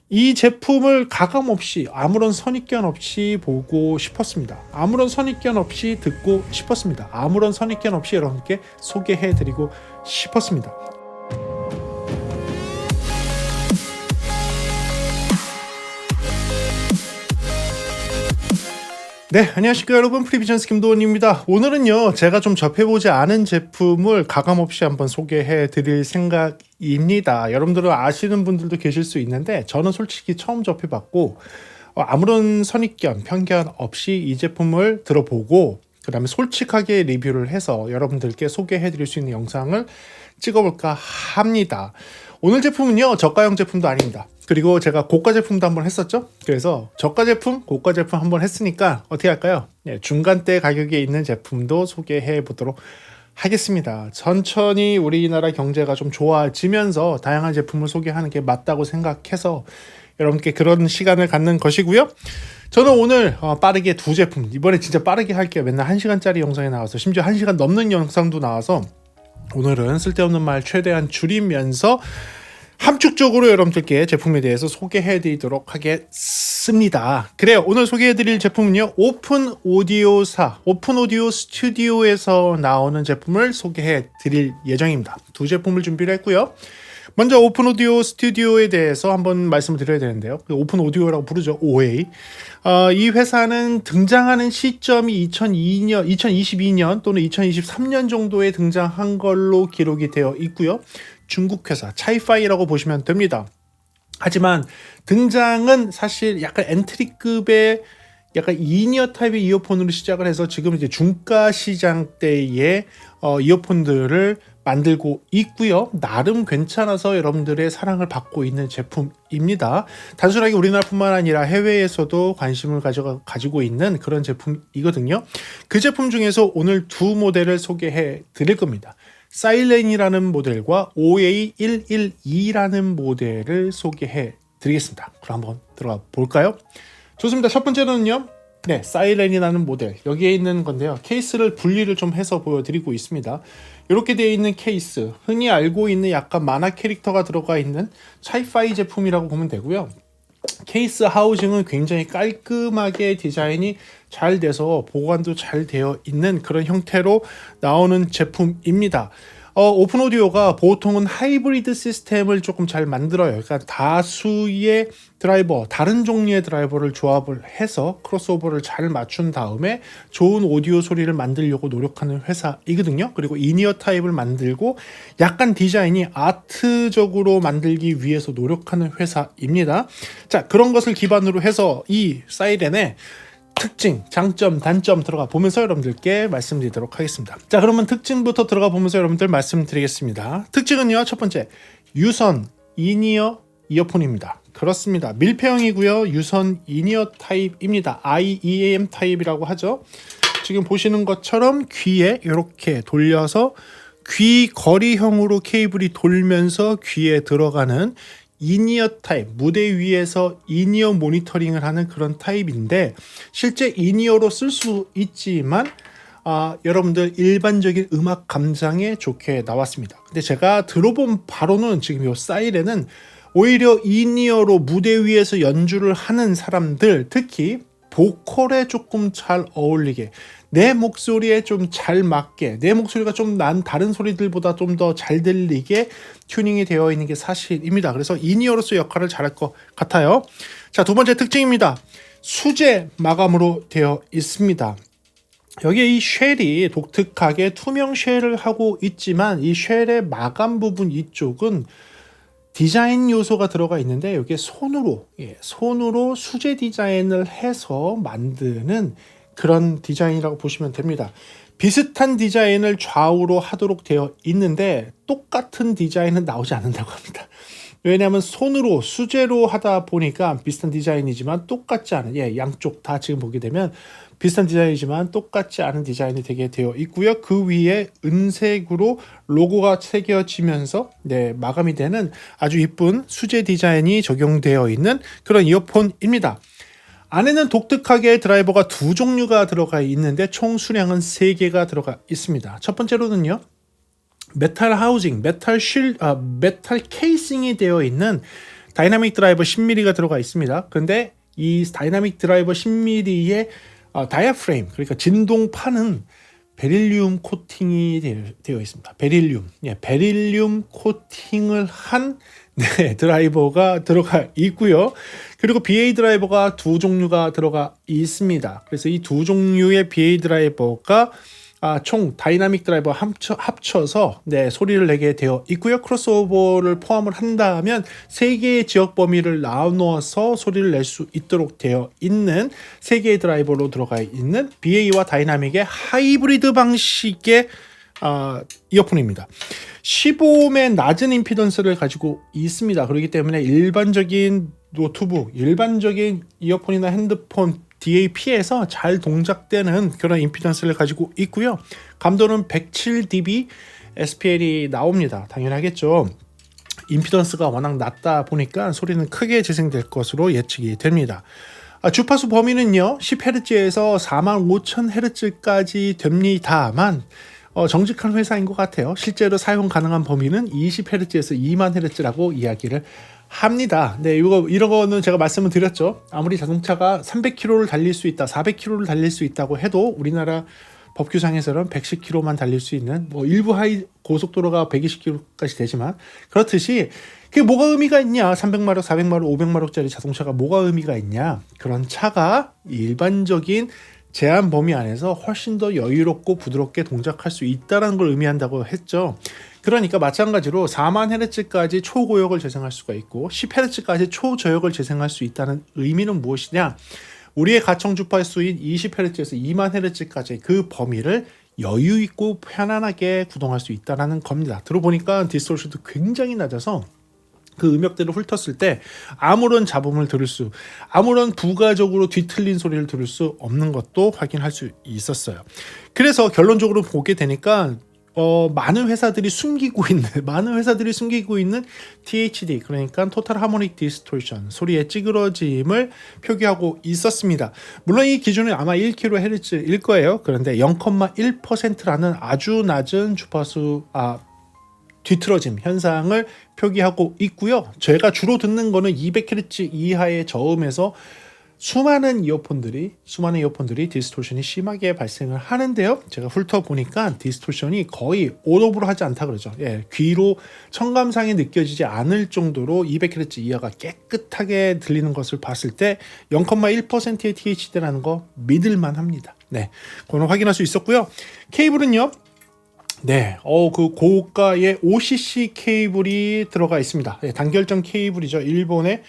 이 제품을 가감없이 아무런 선입견 없이 보고 싶었습니다. 아무런 선입견 없이 듣고 싶었습니다. 아무런 선입견 없이 여러분께 소개해드리고 싶었습니다. 네, 안녕하십니까 여러분, 프리비전스 김도원입니다. 오늘은요, 제가 좀 접해보지 않은 제품을 가감없이 한번 소개해 드릴 생각입니다. 여러분들은 아시는 분들도 계실 수 있는데 저는 솔직히 처음 접해봤고 아무런 선입견, 편견 없이 이 제품을 들어보고 그 다음에 솔직하게 리뷰를 해서 여러분들께 소개해 드릴 수 있는 영상을 찍어볼까 합니다. 오늘 제품은요, 저가형 제품도 아닙니다. 그리고 제가 고가 제품도 한번 했었죠. 그래서 저가 제품, 고가 제품 한번 했으니까 어떻게 할까요? 네, 중간대 가격에 있는 제품도 소개해 보도록 하겠습니다. 천천히 우리나라 경제가 좀 좋아지면서 다양한 제품을 소개하는 게 맞다고 생각해서 여러분께 그런 시간을 갖는 것이고요. 저는 오늘 빠르게 두 제품, 이번에 진짜 빠르게 할게요. 맨날 1시간짜리 영상이 나와서 심지어 1시간 넘는 영상도 나와서 오늘은 쓸데없는 말 최대한 줄이면서 함축적으로 여러분들께 제품에 대해서 소개해드리도록 하겠습니다. 그래요. 오늘 소개해드릴 제품은요, 오픈 오디오사, 오픈 오디오 스튜디오에서 나오는 제품을 소개해드릴 예정입니다. 두 제품을 준비를 했고요. 먼저 오픈 오디오 스튜디오에 대해서 한번 말씀을 드려야 되는데요. 오픈 오디오라고 부르죠. OA. 이 회사는 등장하는 시점이 2022년 또는 2023년 정도에 등장한 걸로 기록이 되어 있고요. 중국 회사 차이파이라고 보시면 됩니다. 하지만 등장은 사실 약간 엔트리급의 약간 이니어 타입의 이어폰으로 시작을 해서 지금 이제 중가 시장대의 이어폰들을 만들고 있고요. 나름 괜찮아서 여러분들의 사랑을 받고 있는 제품입니다. 단순하게 우리나라뿐만 아니라 해외에서도 관심을 가지고 있는 그런 제품이거든요. 그 제품 중에서 오늘 두 모델을 소개해 드릴 겁니다. 사일렌이라는 모델과 OA112라는 모델을 소개해 드리겠습니다. 그럼 한번 들어가 볼까요? 좋습니다. 첫 번째로는요, 네, 사일렌이라는 모델, 여기에 있는 건데요. 케이스를 분리를 좀 해서 보여드리고 있습니다. 이렇게 되어 있는 케이스, 흔히 알고 있는 약간 만화 캐릭터가 들어가 있는 차이파이 제품이라고 보면 되고요. 케이스 하우징은 굉장히 깔끔하게 디자인이 잘 돼서 보관도 잘 되어 있는 그런 형태로 나오는 제품입니다. 오픈 오디오가 보통은 하이브리드 시스템을 조금 잘 만들어요. 그러니까 다수의 드라이버, 다른 종류의 드라이버를 조합을 해서 크로스오버를 잘 맞춘 다음에 좋은 오디오 소리를 만들려고 노력하는 회사이거든요. 그리고 이니어 타입을 만들고 약간 디자인이 아트적으로 만들기 위해서 노력하는 회사입니다. 자, 그런 것을 기반으로 해서 이 사이렌의 특징, 장점, 단점 들어가 보면서 여러분들께 말씀드리도록 하겠습니다. 자, 그러면 특징부터 들어가 보면서 여러분들 말씀드리겠습니다. 특징은요, 첫 번째, 유선 이니어 이어폰입니다. 그렇습니다. 밀폐형이고요. 유선 이니어 타입입니다. IEAM 타입이라고 하죠. 지금 보시는 것처럼 귀에 이렇게 돌려서 귀 거리형으로 케이블이 돌면서 귀에 들어가는 이니어 타입, 무대 위에서 이니어 모니터링을 하는 그런 타입인데 실제 이니어로 쓸 수 있지만 여러분들 일반적인 음악 감상에 좋게 나왔습니다. 근데 제가 들어본 바로는 지금 이 사이렌은 오히려 이니어로 무대 위에서 연주를 하는 사람들, 특히 보컬에 조금 잘 어울리게, 내 목소리에 좀 잘 맞게, 내 목소리가 좀 난 다른 소리들보다 좀 더 잘 들리게 튜닝이 되어 있는 게 사실입니다. 그래서 이니어로서 역할을 잘할 것 같아요. 자, 두 번째 특징입니다. 수제 마감으로 되어 있습니다. 여기에 이 쉘이 독특하게 투명 쉘을 하고 있지만 이 쉘의 마감 부분 이쪽은 디자인 요소가 들어가 있는데 여기에 손으로 수제 디자인을 해서 만드는 그런 디자인이라고 보시면 됩니다. 비슷한 디자인을 좌우로 하도록 되어 있는데 똑같은 디자인은 나오지 않는다고 합니다. 왜냐하면 손으로 수제로 하다 보니까 비슷한 디자인이지만 똑같지 않은, 양쪽 다 지금 보게 되면 비슷한 디자인이지만 똑같지 않은 디자인이 되게 되어 있고요. 그 위에 은색으로 로고가 새겨지면서 마감이 되는 아주 이쁜 수제 디자인이 적용되어 있는 그런 이어폰입니다. 안에는 독특하게 드라이버가 두 종류가 들어가 있는데 총 수량은 3개가 들어가 있습니다. 첫 번째로는요, 메탈 하우징, 메탈 케이싱이 되어 있는 다이나믹 드라이버 10mm가 들어가 있습니다. 그런데 이 다이나믹 드라이버 10mm의 다이아프레임, 그러니까 진동판은 베릴륨 코팅이 되어 있습니다. 베릴륨 코팅을 한 드라이버가 들어가 있고요. 그리고 BA 드라이버가 두 종류가 들어가 있습니다. 그래서 이 두 종류의 BA 드라이버가 총 다이나믹 드라이버 합쳐서 소리를 내게 되어 있고요. 크로스오버를 포함을 한다면 3개의 지역 범위를 나누어서 소리를 낼 수 있도록 되어 있는 3개의 드라이버로 들어가 있는 BA와 다이나믹의 하이브리드 방식의 이어폰입니다. 15옴의 낮은 임피던스를 가지고 있습니다. 그렇기 때문에 일반적인 노트북, 일반적인 이어폰이나 핸드폰 DAP에서 잘 동작되는 그런 임피던스를 가지고 있고요. 감도는 107dB SPL이 나옵니다. 당연하겠죠. 임피던스가 워낙 낮다 보니까 소리는 크게 재생될 것으로 예측이 됩니다. 주파수 범위는요 10Hz에서 45,000Hz까지 됩니다만 정직한 회사인 것 같아요. 실제로 사용 가능한 범위는 20Hz에서 20,000Hz라고 이야기를 합니다. 이런 거는 제가 말씀을 드렸죠. 아무리 자동차가 300km를 달릴 수 있다, 400km를 달릴 수 있다고 해도 우리나라 법규상에서는 110km만 달릴 수 있는 일부 하이 고속도로가 120km까지 되지만 그렇듯이 그게 뭐가 의미가 있냐? 300마력, 400마력, 500마력짜리 자동차가 뭐가 의미가 있냐? 그런 차가 일반적인 제한 범위 안에서 훨씬 더 여유롭고 부드럽게 동작할 수 있다는 걸 의미한다고 했죠. 그러니까 마찬가지로 40,000Hz까지 초고역을 재생할 수가 있고 10Hz까지 초저역을 재생할 수 있다는 의미는 무엇이냐? 우리의 가청 주파수인 20Hz에서 20,000Hz까지 그 범위를 여유 있고 편안하게 구동할 수 있다는 겁니다. 들어보니까 디스토션도 굉장히 낮아서 그 음역대를 훑었을 때 아무런 잡음을 아무런 부가적으로 뒤틀린 소리를 들을 수 없는 것도 확인할 수 있었어요. 그래서 결론적으로 보게 되니까 많은 회사들이 숨기고 있는 THD, 그러니까 토탈 하모닉 디스토션, 소리의 찌그러짐을 표기하고 있었습니다. 물론 이 기준은 아마 1kHz일 거예요. 그런데 0,1%라는 아주 낮은 주파수 뒤틀어짐 현상을 표기하고 있고요. 제가 주로 듣는 거는 200Hz 이하의 저음에서 수많은 이어폰들이 디스토션이 심하게 발생을 하는데요. 제가 훑어보니까 디스토션이 거의 온오프로 하지 않다 그러죠. 귀로 청감상이 느껴지지 않을 정도로 200Hz 이하가 깨끗하게 들리는 것을 봤을 때 0,1%의 THD라는 거 믿을만 합니다. 그거는 확인할 수 있었고요. 케이블은요. 그 고가의 OCC 케이블이 들어가 있습니다. 단결점 케이블이죠. 일본의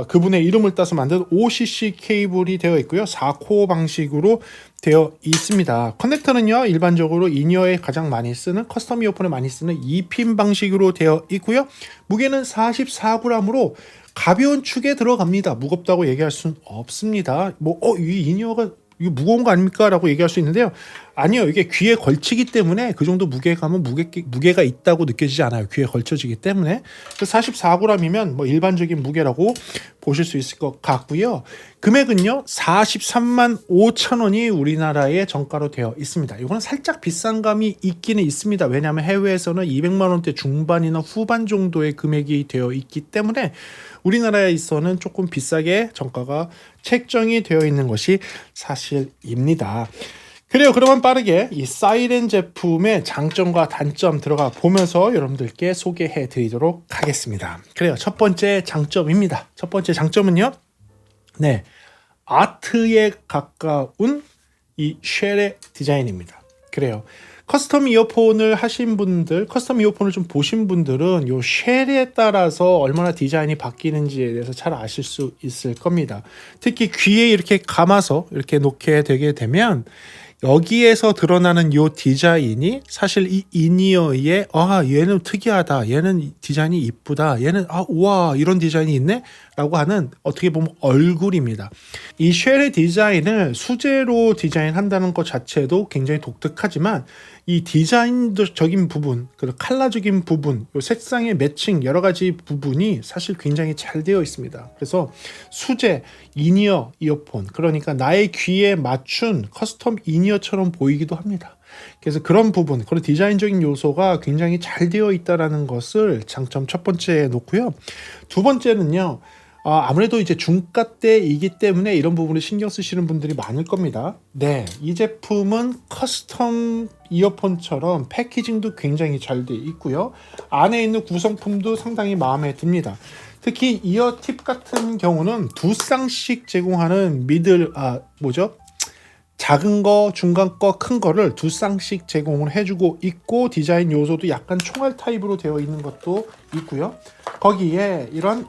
그분의 이름을 따서 만든 OCC 케이블이 되어 있고요. 4코어 방식으로 되어 있습니다. 커넥터는요, 일반적으로 인이어에 가장 많이 쓰는 커스텀 이어폰에 많이 쓰는 2핀 방식으로 되어 있고요. 무게는 44g으로 가벼운 축에 들어갑니다. 무겁다고 얘기할 수는 없습니다. 이 인이어가 이거 무거운 거 아닙니까? 라고 얘기할 수 있는데요. 아니요. 이게 귀에 걸치기 때문에 그 정도 무게감은 무게가 있다고 느껴지지 않아요. 귀에 걸쳐지기 때문에. 44g이면 일반적인 무게라고 보실 수 있을 것 같고요. 금액은요. 435,000원이 우리나라의 정가로 되어 있습니다. 이거는 살짝 비싼 감이 있기는 있습니다. 왜냐하면 해외에서는 200만 원대 중반이나 후반 정도의 금액이 되어 있기 때문에 우리나라에서는 조금 비싸게 정가가 책정이 되어 있는 것이 사실입니다. 그래요. 그러면 빠르게 이 사이렌 제품의 장점과 단점 들어가 보면서 여러분들께 소개해 드리도록 하겠습니다. 그래요. 첫 번째 장점입니다. 첫 번째 장점은요. 아트에 가까운 이 쉘의 디자인입니다. 그래요. 커스텀 이어폰을 하신 분들, 커스텀 이어폰을 좀 보신 분들은 요 쉘에 따라서 얼마나 디자인이 바뀌는지에 대해서 잘 아실 수 있을 겁니다. 특히 귀에 이렇게 감아서 이렇게 놓게 되게 되면 여기에서 드러나는 요 디자인이 사실 이 인이어에 얘는 특이하다, 얘는 디자인이 이쁘다, 얘는 우와 이런 디자인이 있네 라고 하는 어떻게 보면 얼굴입니다. 이 쉘의 디자인을 수제로 디자인한다는 것 자체도 굉장히 독특하지만 이 디자인적인 부분, 그 컬러적인 부분, 요 색상의 매칭 여러 가지 부분이 사실 굉장히 잘 되어 있습니다. 그래서 수제 인이어 이어폰, 그러니까 나의 귀에 맞춘 커스텀 인이어처럼 보이기도 합니다. 그래서 그런 부분, 그런 디자인적인 요소가 굉장히 잘 되어 있다라는 것을 장점 첫 번째에 놓고요. 두 번째는요. 아무래도 이제 중가대이기 때문에 이런 부분을 신경 쓰시는 분들이 많을 겁니다. 네, 이 제품은 커스텀 이어폰처럼 패키징도 굉장히 잘 돼 있고요. 안에 있는 구성품도 상당히 마음에 듭니다. 특히 이어팁 같은 경우는 두 쌍씩 제공하는 작은 거, 중간 거, 큰 거를 두 쌍씩 제공을 해주고 있고, 디자인 요소도 약간 총알 타입으로 되어 있는 것도 있고요. 거기에 이런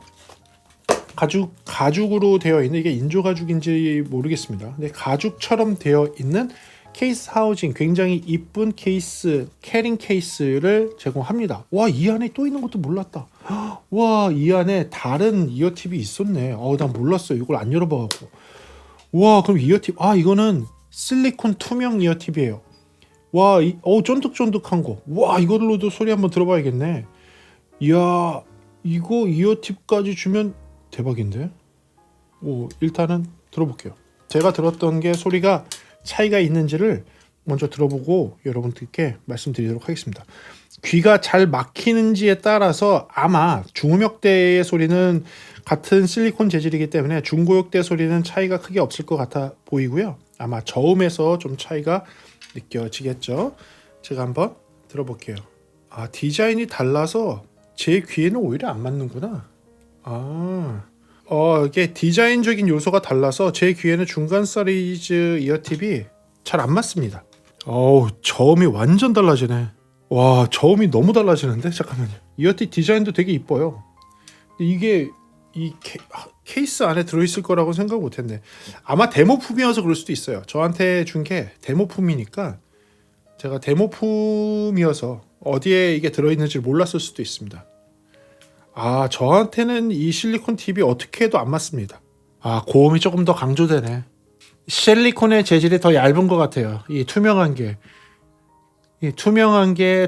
가죽으로 되어 있는, 이게 인조 가죽인지 모르겠습니다. 근데 가죽처럼 되어 있는 케이스 하우징, 굉장히 이쁜 케이스, 캐링 케이스를 제공합니다. 와, 이 안에 또 있는 것도 몰랐다. 와, 이 안에 다른 이어팁이 있었네. 난 몰랐어요. 이걸 안 열어봐갖고. 와, 그럼 이어팁, 이거는 실리콘 투명 이어팁이에요. 와, 쫀득쫀득한 거. 와, 이걸로도 소리 한번 들어봐야겠네. 이야, 이거 이어팁까지 주면 대박인데? 일단은 들어볼게요. 제가 들었던 게 소리가 차이가 있는지를 먼저 들어보고 여러분들께 말씀드리도록 하겠습니다. 귀가 잘 막히는지에 따라서 아마 중음역대의 소리는 같은 실리콘 재질이기 때문에 중고역대 소리는 차이가 크게 없을 것 같아 보이고요. 아마 저음에서 좀 차이가 느껴지겠죠. 제가 한번 들어볼게요. 디자인이 달라서 제 귀에는 오히려 안 맞는구나. 이게 디자인적인 요소가 달라서 제 귀에는 중간 사이즈 이어팁이 잘 안 맞습니다. 저음이 완전 달라지네. 와, 저음이 너무 달라지는데? 잠깐만요. 이어팁 디자인도 되게 이뻐요. 이게 이 케이스 안에 들어있을 거라고 생각 못했네. 아마 데모품이어서 그럴 수도 있어요. 저한테 준 게 데모품이니까 제가 데모품이어서 어디에 이게 들어있는지 몰랐을 수도 있습니다. 저한테는 이 실리콘 팁이 어떻게 해도 안 맞습니다. 고음이 조금 더 강조되네. 실리콘의 재질이 더 얇은 것 같아요. 이 투명한 게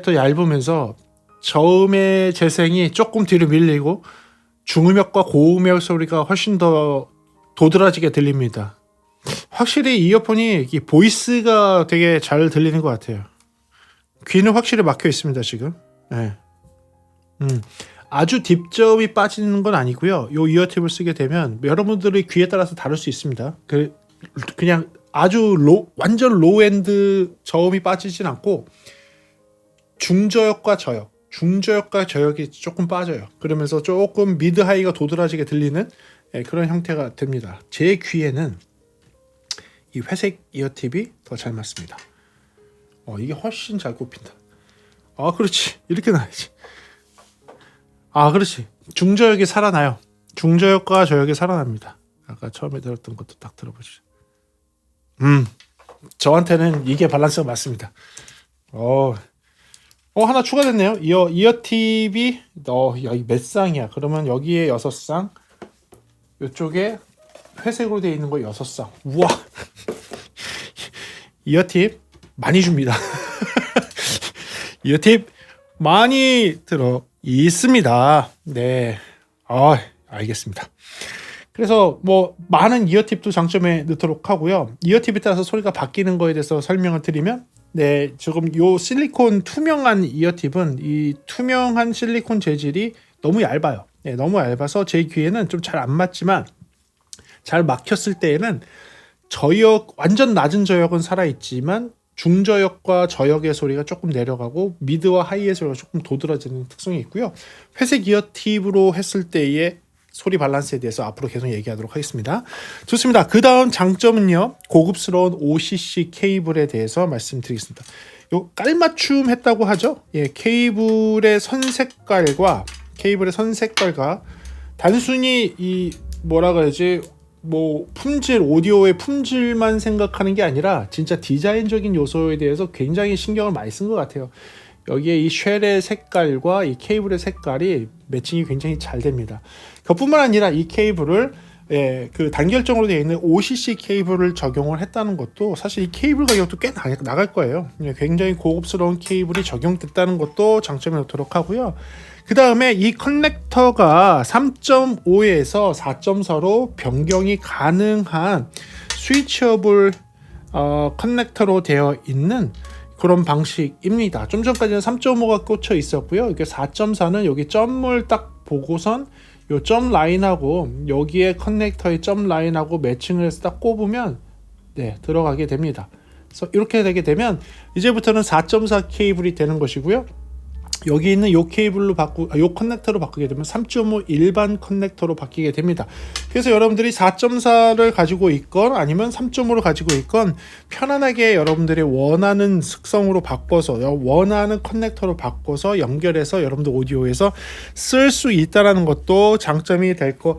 더 얇으면서 저음의 재생이 조금 뒤로 밀리고 중음역과 고음역 소리가 훨씬 더 도드라지게 들립니다. 확실히 이어폰이 이 보이스가 되게 잘 들리는 것 같아요. 귀는 확실히 막혀 있습니다 지금. 네. 아주 딥저음이 빠지는 건 아니고요. 이 이어팁을 쓰게 되면 여러분들의 귀에 따라서 다를 수 있습니다. 그냥 아주 완전 로엔드 저음이 빠지진 않고 중저역과 저역이 조금 빠져요. 그러면서 조금 미드 하이가 도드라지게 들리는 그런 형태가 됩니다. 제 귀에는 이 회색 이어팁이 더 잘 맞습니다. 이게 훨씬 잘 꼽힌다. 그렇지. 이렇게 나야지. 그렇지. 중저역이 살아나요. 중저역과 저역이 살아납니다. 아까 처음에 들었던 것도 딱 들어보시죠. 저한테는 이게 밸런스가 맞습니다. 하나 추가됐네요. 이어팁이 여기 몇 쌍이야? 그러면 여기에 6쌍, 이쪽에 회색으로 되어 있는 거 6쌍. 우와. 이어팁 많이 줍니다. 이어팁 많이 들어 있습니다. 네. 알겠습니다. 그래서 많은 이어팁도 장점에 넣도록 하고요. 이어팁에 따라서 소리가 바뀌는 거에 대해서 설명을 드리면, 지금 요 실리콘 투명한 이어팁은 이 투명한 실리콘 재질이 너무 얇아요. 너무 얇아서 제 귀에는 좀 잘 안 맞지만, 잘 막혔을 때에는 완전 낮은 저역은 살아있지만 중저역과 저역의 소리가 조금 내려가고 미드와 하이의 소리가 조금 도드라지는 특성이 있고요. 회색 이어팁으로 했을 때의 소리 밸런스에 대해서 앞으로 계속 얘기하도록 하겠습니다. 좋습니다. 그 다음 장점은요. 고급스러운 OCC 케이블에 대해서 말씀드리겠습니다. 요 깔맞춤 했다고 하죠. 케이블의 선 색깔과 단순히 이 뭐라 그러지? 품질, 오디오의 품질만 생각하는 게 아니라 진짜 디자인적인 요소에 대해서 굉장히 신경을 많이 쓴 것 같아요. 여기에 이 쉘의 색깔과 이 케이블의 색깔이 매칭이 굉장히 잘 됩니다. 그뿐만 아니라 이 케이블을 그 단결정으로 되어 있는 OCC 케이블을 적용을 했다는 것도, 사실 이 케이블 가격도 꽤 나갈 거예요. 굉장히 고급스러운 케이블이 적용됐다는 것도 장점에 놓도록 하고요. 그 다음에 이 커넥터가 3.5에서 4.4로 변경이 가능한 스위치어블 커넥터로 되어 있는 그런 방식입니다. 좀 전까지는 3.5가 꽂혀 있었고요. 이게 4.4는 여기 점을 딱 보고선 요 점 라인하고 여기에 커넥터의 점 라인하고 매칭을 해서 딱 꼽으면 네, 들어가게 됩니다. 그래서 이렇게 되게 되면 이제부터는 4.4 케이블이 되는 것이고요. 여기 있는 요 케이블로 요 커넥터로 바꾸게 되면 3.5 일반 커넥터로 바뀌게 됩니다. 그래서 여러분들이 4.4를 가지고 있건 아니면 3.5를 가지고 있건 편안하게 여러분들이 원하는 특성으로 바꿔서 원하는 커넥터로 바꿔서 연결해서 여러분들 오디오에서 쓸 수 있다는 것도 장점이 될 것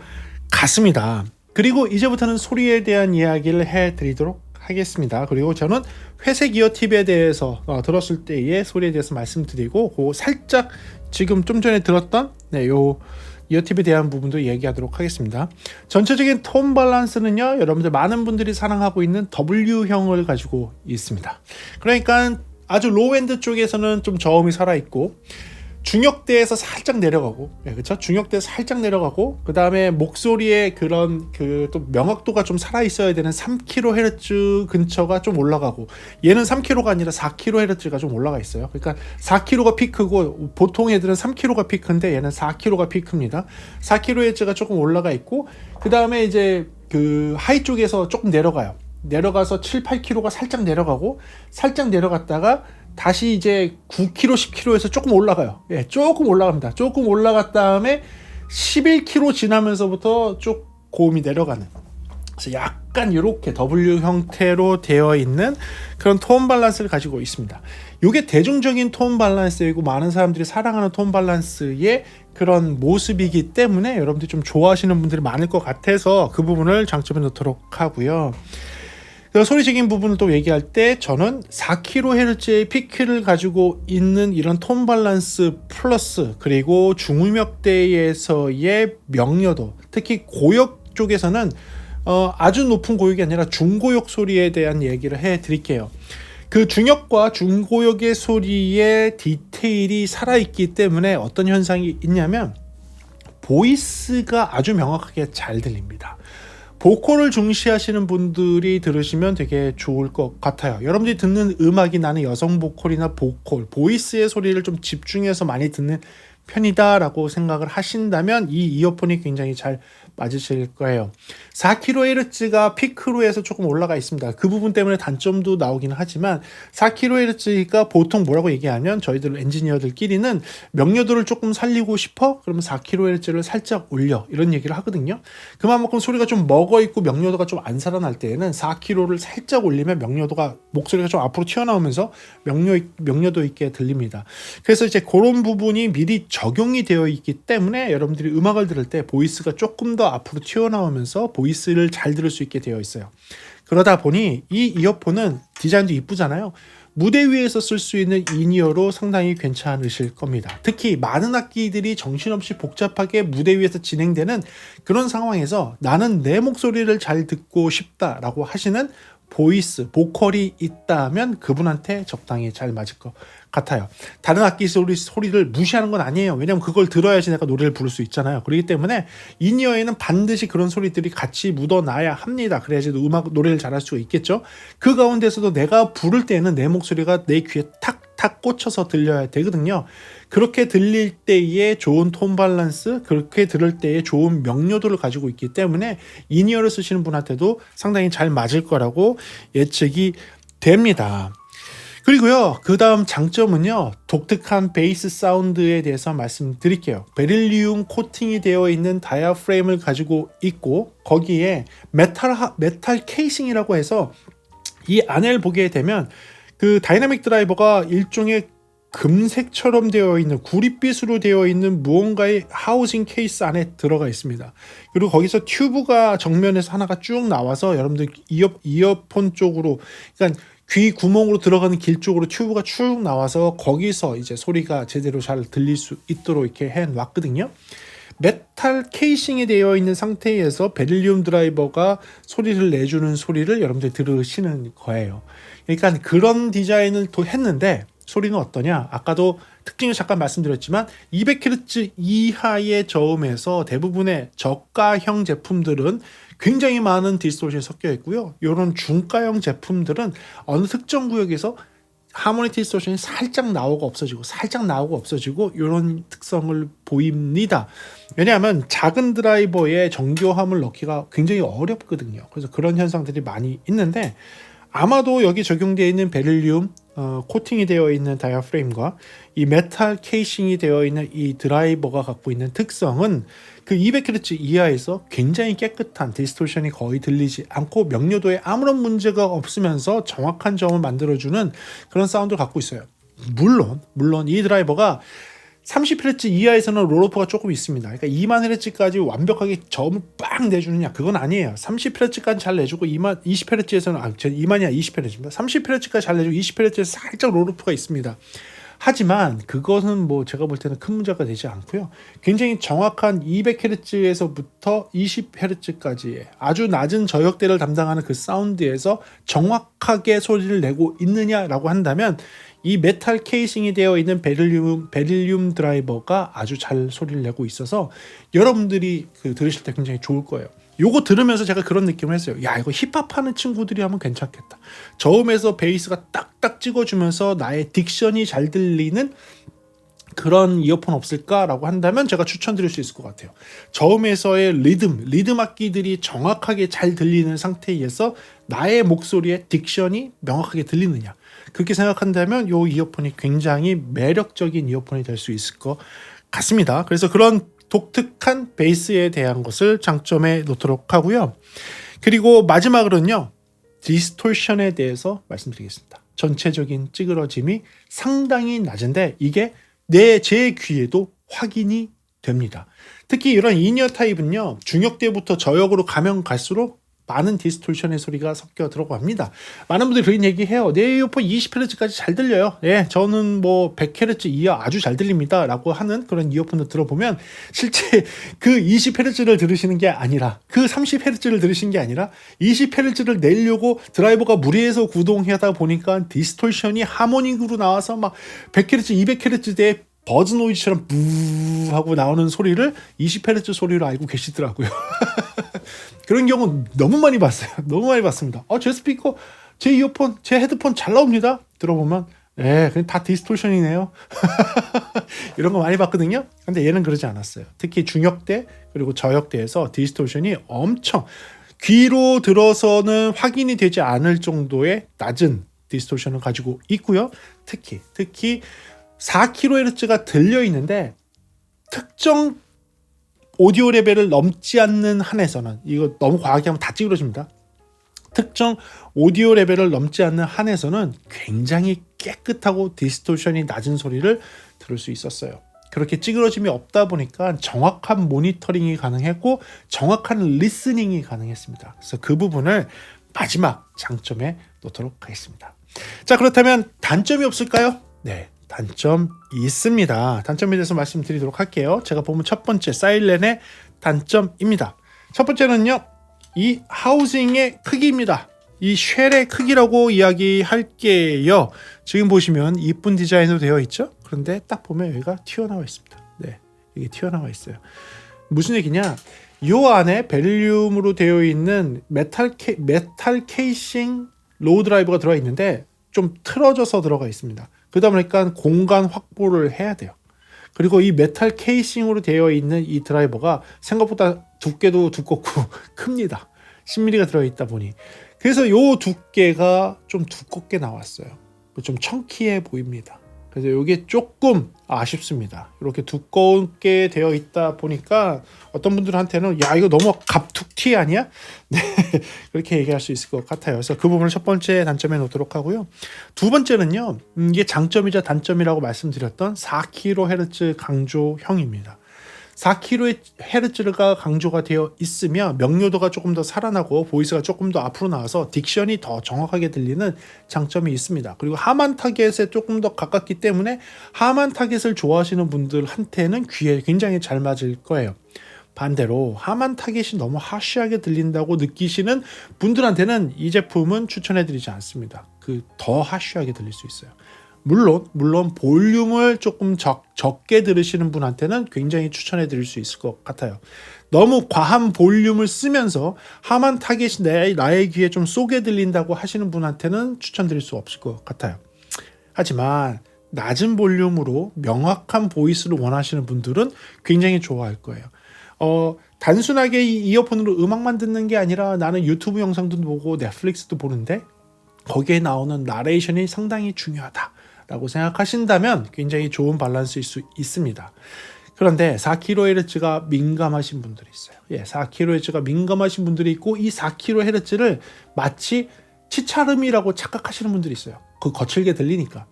같습니다. 그리고 이제부터는 소리에 대한 이야기를 해드리도록 하겠습니다. 그리고 저는 회색 이어팁에 대해서 들었을 때의 소리에 대해서 말씀드리고 그 살짝 지금 좀 전에 들었던 요 이어팁에 대한 부분도 얘기하도록 하겠습니다. 전체적인 톤 밸런스는요, 여러분들 많은 분들이 사랑하고 있는 W형을 가지고 있습니다. 그러니까 아주 로우엔드 쪽에서는 좀 저음이 살아있고 중역대에서 살짝 내려가고, 그렇죠? 중역대에서 살짝 내려가고, 그 다음에 목소리의 그런 또 명확도가 좀 살아 있어야 되는 3kHz 근처가 좀 올라가고, 얘는 3kHz가 아니라 4kHz가 좀 올라가 있어요. 그러니까 4kHz가 피크고, 보통 애들은 3kHz가 피크인데 얘는 4kHz가 피크입니다. 4kHz가 조금 올라가 있고, 그 다음에 이제 그 하이 쪽에서 조금 내려가요. 내려가서 7, 8kHz가 살짝 내려가고, 살짝 내려갔다가 다시 이제 9kg, 10kg에서 조금 올라가요. 예, 조금 올라갑니다. 조금 올라갔 다음에 11kg 지나면서부터 쭉 고음이 내려가는. 그래서 약간 이렇게 W 형태로 되어 있는 그런 톤 밸런스를 가지고 있습니다. 이게 대중적인 톤 밸런스이고 많은 사람들이 사랑하는 톤 밸런스의 그런 모습이기 때문에 여러분들이 좀 좋아하시는 분들이 많을 것 같아서 그 부분을 장점에 넣도록 하고요. 소리적인 부분을 또 얘기할 때 저는 4kHz의 피크를 가지고 있는 이런 톤 밸런스 플러스 그리고 중음역대에서의 명료도, 특히 고역 쪽에서는 아주 높은 고역이 아니라 중고역 소리에 대한 얘기를 해 드릴게요. 그 중역과 중고역의 소리의 디테일이 살아있기 때문에 어떤 현상이 있냐면 보이스가 아주 명확하게 잘 들립니다. 보컬을 중시하시는 분들이 들으시면 되게 좋을 것 같아요. 여러분들이 듣는 음악이 나는 여성 보컬이나 보이스의 소리를 좀 집중해서 많이 듣는 편이다라고 생각을 하신다면 이 이어폰이 굉장히 잘 맞으실 거예요. 4kHz가 피크로 해서 조금 올라가 있습니다. 그 부분 때문에 단점도 나오긴 하지만 4kHz가 보통 뭐라고 얘기하면 저희들 엔지니어들끼리는 명료도를 조금 살리고 싶어? 그러면 4kHz를 살짝 올려 이런 얘기를 하거든요. 그만큼 소리가 좀 먹어있고 명료도가 좀 안 살아날 때에는 4kHz를 살짝 올리면 명료도가 목소리가 좀 앞으로 튀어나오면서 명료도 있게 들립니다. 그래서 이제 그런 부분이 미리 적용이 되어 있기 때문에 여러분들이 음악을 들을 때 보이스가 조금 더 앞으로 튀어나오면서 보이스를 잘 들을 수 있게 되어 있어요. 그러다 보니 이 이어폰은 디자인도 이쁘잖아요. 무대 위에서 쓸 수 있는 인이어로 상당히 괜찮으실 겁니다. 특히 많은 악기들이 정신없이 복잡하게 무대 위에서 진행되는 그런 상황에서 나는 내 목소리를 잘 듣고 싶다라고 하시는 보컬이 있다면 그분한테 적당히 잘 맞을 것 같아요. 다른 악기 소리를 무시하는 건 아니에요. 왜냐면 그걸 들어야지 내가 노래를 부를 수 있잖아요. 그렇기 때문에 인이어에는 반드시 그런 소리들이 같이 묻어나야 합니다. 그래야지 노래를 잘할 수가 있겠죠. 그 가운데서도 내가 부를 때는 내 목소리가 내 귀에 탁탁 꽂혀서 들려야 되거든요. 그렇게 들릴 때의 좋은 톤 밸런스, 그렇게 들을 때의 좋은 명료도를 가지고 있기 때문에 인이어를 쓰시는 분한테도 상당히 잘 맞을 거라고 예측이 됩니다. 그리고요, 그 다음 장점은요, 독특한 베이스 사운드에 대해서 말씀드릴게요. 베릴리움 코팅이 되어 있는 다이아프레임을 가지고 있고 거기에 메탈 케이싱이라고 해서 이 안을 보게 되면 그 다이나믹 드라이버가 일종의 금색처럼 되어 있는 구릿빛으로 되어 있는 무언가의 하우징 케이스 안에 들어가 있습니다. 그리고 거기서 튜브가 정면에서 하나가 쭉 나와서 여러분들 이어폰 쪽으로, 그러니까 귀 구멍으로 들어가는 길 쪽으로 튜브가 쭉 나와서 거기서 이제 소리가 제대로 잘 들릴 수 있도록 이렇게 해 놨거든요. 메탈 케이싱이 되어 있는 상태에서 베릴리움 드라이버가 소리를 내주는 소리를 여러분들이 들으시는 거예요. 그러니까 그런 디자인을 또 했는데 소리는 어떠냐? 아까도 특징을 잠깐 말씀드렸지만 200Hz 이하의 저음에서 대부분의 저가형 제품들은 굉장히 많은 디스토션이 섞여 있고요. 이런 중가형 제품들은 어느 특정 구역에서 하모닉 디스토션이 살짝 나오고 없어지고 이런 특성을 보입니다. 왜냐하면 작은 드라이버에 정교함을 넣기가 굉장히 어렵거든요. 그래서 그런 현상들이 많이 있는데 아마도 여기 적용되어 있는 베릴륨 코팅이 되어 있는 다이아프레임과 이 메탈 케이싱이 되어 있는 이 드라이버가 갖고 있는 특성은 그 200Hz 이하에서 굉장히 깨끗한 디스토션이 거의 들리지 않고 명료도에 아무런 문제가 없으면서 정확한 점을 만들어주는 그런 사운드를 갖고 있어요. 물론 이 드라이버가 30Hz 이하에서는 롤오프가 조금 있습니다. 그러니까 20000Hz까지 완벽하게 저음을 빵 내주느냐 그건 아니에요. 30Hz까지 잘 내주고 20Hz에서는 2만이야 20Hz입니다. 30Hz까지 잘 내주고 20Hz에서 살짝 롤오프가 있습니다. 하지만 그것은 뭐 제가 볼 때는 큰 문제가 되지 않고요. 굉장히 정확한 200Hz에서부터 20Hz까지의 아주 낮은 저역대를 담당하는 그 사운드에서 정확하게 소리를 내고 있느냐라고 한다면 이 메탈 케이싱이 되어 있는 베릴륨 드라이버가 아주 잘 소리를 내고 있어서 여러분들이 들으실 때 굉장히 좋을 거예요. 요거 들으면서 제가 그런 느낌을 했어요. 야, 이거 힙합 하는 친구들이 하면 괜찮겠다. 저음에서 베이스가 딱딱 찍어주면서 나의 딕션이 잘 들리는 그런 이어폰 없을까라고 한다면 제가 추천드릴 수 있을 것 같아요. 저음에서의 리듬 악기들이 정확하게 잘 들리는 상태에서 나의 목소리의 딕션이 명확하게 들리느냐. 그렇게 생각한다면 이 이어폰이 굉장히 매력적인 이어폰이 될 수 있을 것 같습니다. 그래서 그런 독특한 베이스에 대한 것을 장점에 놓도록 하고요. 그리고 마지막으로는요. 디스토션에 대해서 말씀드리겠습니다. 전체적인 찌그러짐이 상당히 낮은데 이게 제 귀에도 확인이 됩니다. 특히 이런 이니어 타입은요. 중역대부터 저역으로 가면 갈수록 많은 디스토션의 소리가 섞여 들어갑니다. 많은 분들이 그런 얘기해요. 내 이어폰 20Hz까지 잘 들려요. 예, 저는 뭐 100Hz 이하 아주 잘 들립니다. 라고 하는 그런 이어폰을 들어보면 실제 그 20Hz를 들으시는 게 아니라 그 30Hz를 들으시는 게 아니라 20Hz를 내려고 드라이버가 무리해서 구동하다 보니까 디스토션이 하모닉으로 나와서 막 100Hz, 200Hz대의 버즈 노이즈처럼 부으 하고 나오는 소리를 20Hz 소리로 알고 계시더라고요. 그런 경우 너무 많이 봤어요. 너무 많이 봤습니다. 제 스피커, 제 이어폰, 제 헤드폰 잘 나옵니다. 들어보면 그냥 다 디스토션이네요. 이런 거 많이 봤거든요. 근데 얘는 그러지 않았어요. 특히 중역대 그리고 저역대에서 디스토션이 엄청 귀로 들어서는 확인이 되지 않을 정도의 낮은 디스토션을 가지고 있고요. 특히 4kHz가 들려 있는데 특정 오디오 레벨을 넘지 않는 한에서는 이거 너무 과하게 하면 다 찌그러집니다. 특정 오디오 레벨을 넘지 않는 한에서는 굉장히 깨끗하고 디스토션이 낮은 소리를 들을 수 있었어요. 그렇게 찌그러짐이 없다 보니까 정확한 모니터링이 가능했고 정확한 리스닝이 가능했습니다. 그래서 그 부분을 마지막 장점에 놓도록 하겠습니다. 자, 그렇다면 단점이 없을까요? 네. 단점이 있습니다. 단점에 대해서 말씀드리도록 할게요. 제가 보면 첫 번째 사일렌의 단점입니다. 첫 번째는요. 이 하우징의 크기입니다. 이 쉘의 크기라고 이야기할게요. 지금 보시면 이쁜 디자인으로 되어 있죠. 그런데 딱 보면 여기가 튀어나와 있습니다. 네, 이게 튀어나와 있어요. 무슨 얘기냐? 이 안에 베릴륨으로 되어 있는 메탈 케이싱 로우 드라이버가 들어가 있는데 좀 틀어져서 들어가 있습니다. 그러다 보니까 공간 확보를 해야 돼요. 그리고 이 메탈 케이싱으로 되어 있는 이 드라이버가 생각보다 두께도 두껍고 큽니다. 10mm가 들어있다 보니. 그래서 이 두께가 좀 두껍게 나왔어요. 좀 청키해 보입니다. 그래서 이게 조금 아쉽습니다. 이렇게 두껍게 되어 있다 보니까 어떤 분들한테는 야, 이거 너무 갑툭튀 아니야? 네, 그렇게 얘기할 수 있을 것 같아요. 그래서 그 부분을 첫 번째 단점에 놓도록 하고요. 두 번째는요. 이게 장점이자 단점이라고 말씀드렸던 4kHz 강조형입니다. 4kHz가 강조가 되어 있으면 명료도가 조금 더 살아나고 보이스가 조금 더 앞으로 나와서 딕션이 더 정확하게 들리는 장점이 있습니다. 그리고 하만 타겟에 조금 더 가깝기 때문에 하만 타겟을 좋아하시는 분들한테는 귀에 굉장히 잘 맞을 거예요. 반대로 하만 타겟이 너무 하쉬하게 들린다고 느끼시는 분들한테는 이 제품은 추천해드리지 않습니다. 더 하쉬하게 들릴 수 있어요. 물론 볼륨을 조금 적게 들으시는 분한테는 굉장히 추천해 드릴 수 있을 것 같아요. 너무 과한 볼륨을 쓰면서 하만 타겟이 나의 귀에 좀 쏘게 들린다고 하시는 분한테는 추천드릴 수 없을 것 같아요. 하지만 낮은 볼륨으로 명확한 보이스를 원하시는 분들은 굉장히 좋아할 거예요. 단순하게 이 이어폰으로 음악만 듣는 게 아니라 나는 유튜브 영상도 보고 넷플릭스도 보는데 거기에 나오는 나레이션이 상당히 중요하다라고 생각하신다면 굉장히 좋은 밸런스일 수 있습니다. 그런데 4kHz가 민감하신 분들이 있어요. 4kHz가 민감하신 분들이 있고 이 4kHz를 마치 치차름이라고 착각하시는 분들이 있어요. 그 거칠게 들리니까.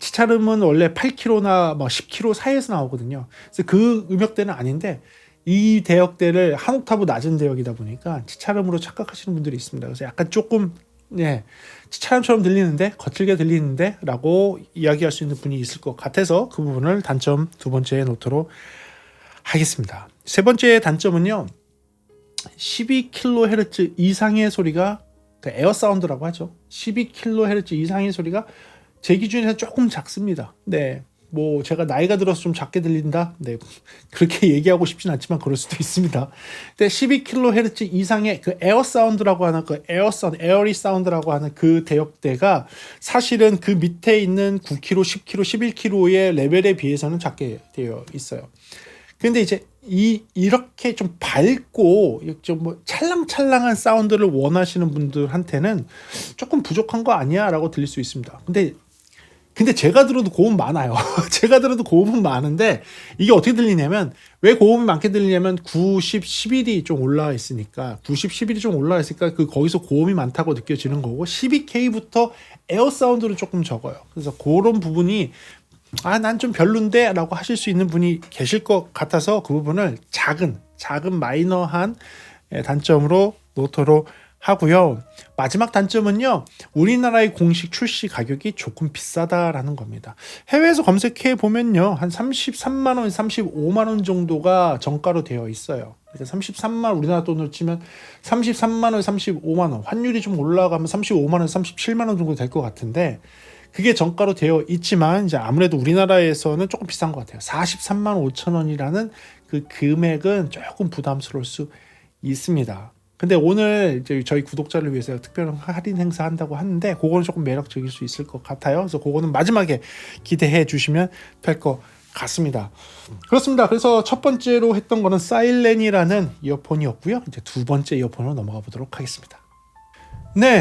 치차름은 원래 8kHz나 10kHz 사이에서 나오거든요. 그래서 그 음역대는 아닌데 이 대역대를 한 옥타브 낮은 대역이다 보니까 치차름으로 착각하시는 분들이 있습니다. 그래서 약간 조금 치차름처럼 들리는데 거칠게 들리는데 라고 이야기할 수 있는 분이 있을 것 같아서 그 부분을 단점 두 번째에 놓도록 하겠습니다. 세 번째 단점은요, 12kHz 이상의 소리가 에어 사운드라고 하죠. 12kHz 이상의 소리가 제 기준에서 조금 작습니다. 뭐 제가 나이가 들어서 좀 작게 들린다. 그렇게 얘기하고 싶진 않지만 그럴 수도 있습니다. 근데 12kHz 이상의 그 에어 사운드라고 하는 그 에어 사운드, 에어리 사운드라고 하는 그 대역대가 사실은 그 밑에 있는 9kg, 10kg, 11kg의 레벨에 비해서는 작게 되어 있어요. 근데 이제 이렇게 좀 밝고 좀 뭐 찰랑찰랑한 사운드를 원하시는 분들한테는 조금 부족한 거 아니야라고 들릴 수 있습니다. 근데 제가 들어도 고음 많아요. 제가 들어도 고음은 많은데 이게 어떻게 들리냐면, 왜 고음이 많게 들리냐면 90, 11이 좀 올라와 있으니까, 90, 11이 좀 올라와 있으니까 거기서 고음이 많다고 느껴지는 거고, 12K부터 에어 사운드로 조금 적어요. 그래서 그런 부분이 난 좀 별론데 라고 하실 수 있는 분이 계실 것 같아서 그 부분을 작은 마이너한 단점으로 놓도록 하고요. 마지막 단점은요, 우리나라의 공식 출시 가격이 조금 비싸다라는 겁니다. 해외에서 검색해 보면요, 한 33만 원, 35만 원 정도가 정가로 되어 있어요. 그러니까 33만, 우리나라 돈으로 치면 33만 원, 35만 원, 환율이 좀 올라가면 35만 원, 37만 원 정도 될 것 같은데, 그게 정가로 되어 있지만 이제 아무래도 우리나라에서는 조금 비싼 것 같아요. 43만 5천 원이라는 그 금액은 조금 부담스러울 수 있습니다. 근데 오늘 이제 저희 구독자를 위해서 특별한 할인 행사 한다고 하는데 그거는 조금 매력적일 수 있을 것 같아요. 그래서 그거는 마지막에 기대해 주시면 될 것 같습니다. 그렇습니다. 그래서 첫 번째로 했던 거는 사일렌이라는 이어폰이었고요. 이제 두 번째 이어폰으로 넘어가 보도록 하겠습니다.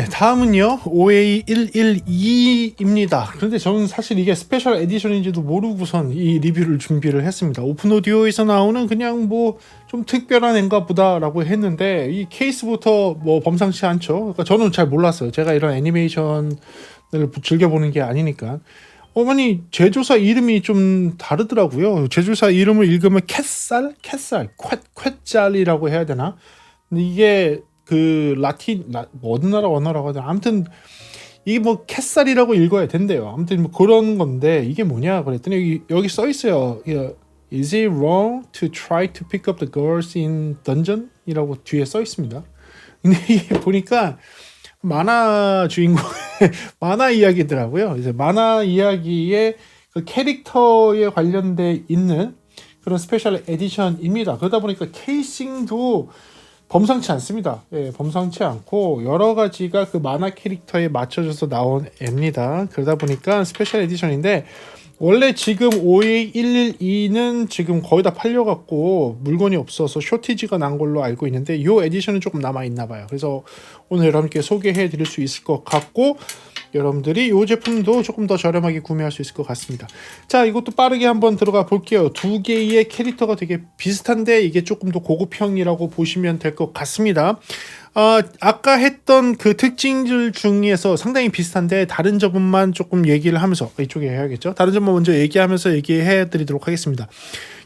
다음은요, OA112입니다. 그런데 저는 사실 이게 스페셜 에디션인지도 모르고선 이 리뷰를 준비를 했습니다. 오픈 오디오에서 나오는 그냥 뭐 좀 특별한 앤가 보다라고 했는데, 이 케이스부터 뭐 범상치 않죠. 그러니까 저는 잘 몰랐어요. 제가 이런 애니메이션을 즐겨보는 게 아니니까. 아니, 제조사 이름이 좀 다르더라고요. 제조사 이름을 읽으면 퀻짤이라고 해야 되나? 근데 이게 그 어느 나라 언어라고 하더라. 아무튼 이게 뭐 캣살이라고 읽어야 된대요. 아무튼 뭐 그런 건데 이게 뭐냐 그랬더니 여기 써 있어요. Is it wrong to try to pick up the girls in dungeon? 이라고 뒤에 써 있습니다. 근데 이게 보니까 만화 주인공 만화 이야기더라고요. 이제 만화 이야기의 그 캐릭터에 관련돼 있는 그런 스페셜 에디션입니다. 그러다 보니까 케이싱도 범상치 않습니다. 범상치 않고 여러 가지가 그 만화 캐릭터에 맞춰져서 나온 앱니다. 그러다 보니까 스페셜 에디션인데, 원래 지금 OA112는 지금 거의 다 팔려갖고 물건이 없어서 쇼티지가 난 걸로 알고 있는데, 이 에디션은 조금 남아있나 봐요. 그래서 오늘 여러분께 소개해 드릴 수 있을 것 같고, 여러분들이 이 제품도 조금 더 저렴하게 구매할 수 있을 것 같습니다. 자, 이것도 빠르게 한번 들어가 볼게요. 두 개의 캐릭터가 되게 비슷한데 이게 조금 더 고급형이라고 보시면 될 것 같습니다. 아까 했던 그 특징들 중에서 상당히 비슷한데 다른 점만 조금 얘기를 하면서, 이쪽에 해야겠죠? 다른 점만 먼저 얘기하면서 얘기해 드리도록 하겠습니다.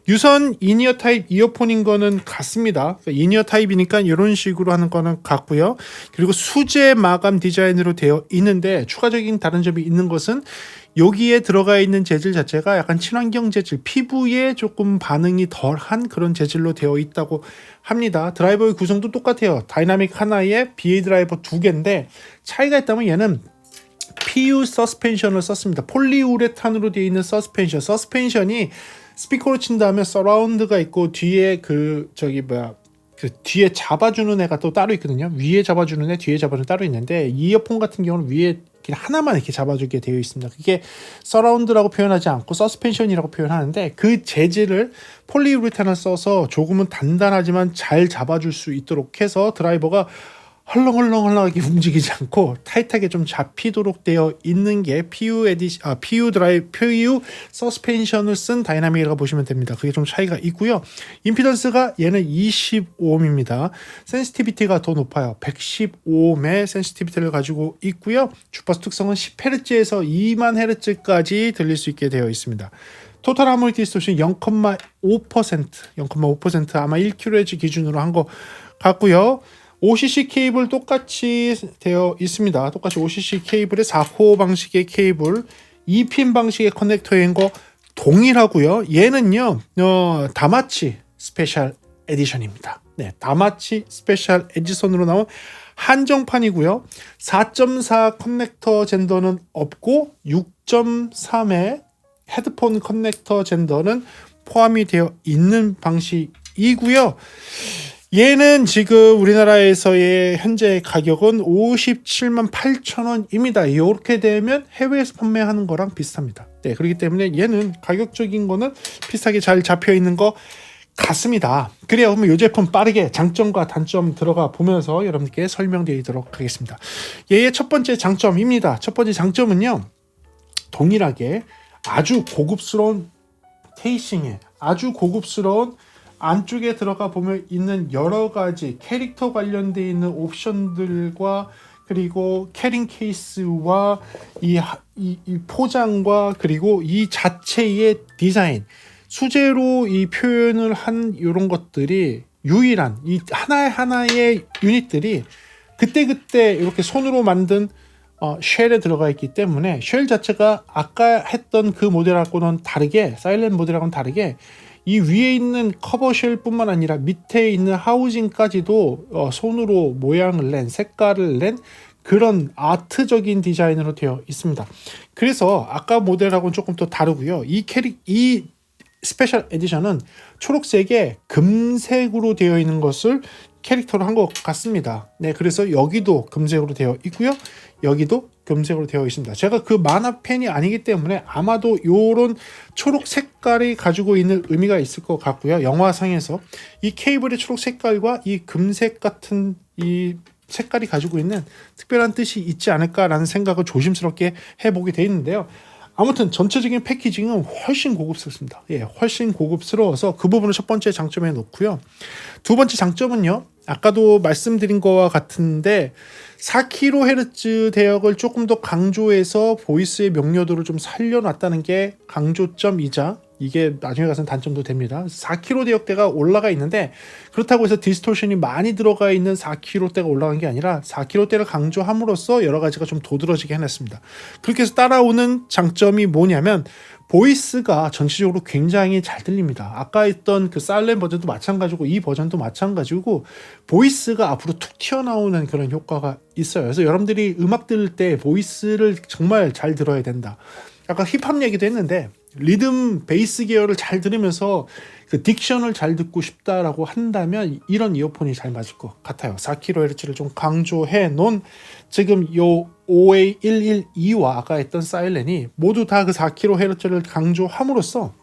유선 이니어 타입 이어폰인 거는 같습니다. 그러니까 이니어 타입이니까 이런 식으로 하는 거는 같고요. 그리고 수제 마감 디자인으로 되어 있는데, 추가적인 다른 점이 있는 것은 여기에 들어가 있는 재질 자체가 약간 친환경 재질, 피부에 조금 반응이 덜한 그런 재질로 되어 있다고 합니다. 드라이버의 구성도 똑같아요. 다이나믹 하나에 BA 드라이버 두 개인데, 차이가 있다면 얘는 PU 서스펜션을 썼습니다. 폴리우레탄으로 되어 있는 서스펜션이 스피커로 친다면 서라운드가 있고 뒤에 그 뒤에 잡아주는 애가 또 따로 있거든요. 위에 잡아주는 애, 뒤에 잡아주는 애 따로 있는데 이어폰 같은 경우는 위에 그냥 하나만 이렇게 잡아주게 되어 있습니다. 그게 서라운드라고 표현하지 않고 서스펜션이라고 표현하는데 그 재질을 폴리우레탄을 써서 조금은 단단하지만 잘 잡아줄 수 있도록 해서 드라이버가 헐렁헐렁하게 움직이지 않고 타이트하게 좀 잡히도록 되어 있는 게 PU 서스펜션을 쓴 다이나믹이라고 보시면 됩니다. 그게 좀 차이가 있고요. 임피던스가 얘는 25ohm입니다. 센시티비티가 더 높아요. 115ohm의 센시티비티를 가지고 있고요. 주파수 특성은 10Hz에서 2만 Hz까지 들릴 수 있게 되어 있습니다. 토탈 하모닉 디스토션 0.5% 아마 1kHz 기준으로 한 거 같고요. OCC 케이블 똑같이 되어 있습니다. 똑같이 OCC 케이블에 4호 방식의 케이블 2핀 방식의 커넥터인 거 동일하고요. 얘는요 다마치 스페셜 에디션입니다. 네, 다마치 스페셜 에디션으로 나온 한정판이고요. 4.4 커넥터 젠더는 없고 6.3의 헤드폰 커넥터 젠더는 포함이 되어 있는 방식이고요. 얘는 지금 우리나라에서의 현재 가격은 57만 8천 원입니다. 이렇게 되면 해외에서 판매하는 거랑 비슷합니다. 네, 그렇기 때문에 얘는 가격적인 거는 비슷하게 잘 잡혀 있는 거 같습니다. 그래야 그러면 이 제품 빠르게 장점과 단점 들어가 보면서 여러분께 설명드리도록 하겠습니다. 얘의 첫 번째 장점입니다. 첫 번째 장점은요, 동일하게 아주 고급스러운 케이싱에 아주 고급스러운 안쪽에 들어가 보면 있는 여러 가지 캐릭터 관련되어 있는 옵션들과 그리고 캐링 케이스와 이 포장과 그리고 이 자체의 디자인, 수제로 이 표현을 한 이런 것들이 유일한 이 하나의 유닛들이 그때그때 이렇게 손으로 만든 쉘에 들어가 있기 때문에 쉘 자체가 아까 했던 그 모델하고는 다르게, 사일렌트 모델하고는 다르게 이 위에 있는 커버 쉘뿐만 아니라 밑에 있는 하우징까지도 손으로 모양을 낸, 색깔을 낸 그런 아트적인 디자인으로 되어 있습니다. 그래서 아까 모델하고는 조금 더 다르고요. 이 스페셜 에디션은 초록색에 금색으로 되어 있는 것을 캐릭터로 한 것 같습니다. 네, 그래서 여기도 금색으로 되어 있고요. 여기도 금색으로 되어 있습니다. 제가 그 만화 팬이 아니기 때문에 아마도 이런 초록 색깔이 가지고 있는 의미가 있을 것 같고요. 영화상에서 이 케이블의 초록 색깔과 이 금색 같은 이 색깔이 가지고 있는 특별한 뜻이 있지 않을까라는 생각을 조심스럽게 해보게 돼 있는데요. 아무튼 전체적인 패키징은 훨씬 고급스럽습니다. 예, 훨씬 고급스러워서 그 부분을 첫 번째 장점에 놓고요. 두 번째 장점은요, 아까도 말씀드린 거와 같은데 4kHz 대역을 조금 더 강조해서 보이스의 명료도를 좀 살려놨다는 게 강조점이자 이게 나중에 가서는 단점도 됩니다. 4kHz 대역대가 올라가 있는데 그렇다고 해서 디스토션이 많이 들어가 있는 4kHz대가 올라간 게 아니라 4kHz대를 강조함으로써 여러 가지가 좀 도드라지게 해냈습니다. 그렇게 해서 따라오는 장점이 뭐냐면 보이스가 전체적으로 굉장히 잘 들립니다. 아까 했던 그 사일렌트 버전도 마찬가지고 이 버전도 마찬가지고 보이스가 앞으로 툭 튀어나오는 그런 효과가 있어요. 그래서 여러분들이 음악 들을 때 보이스를 정말 잘 들어야 된다. 아까 힙합 얘기도 했는데 리듬 베이스 계열을 잘 들으면서 그 딕션을 잘 듣고 싶다라고 한다면 이런 이어폰이 잘 맞을 것 같아요. 4kHz를 좀 강조해 놓은 지금 요 OA112와 아까 했던 사일렌이 모두 다 그 4kHz를 강조함으로써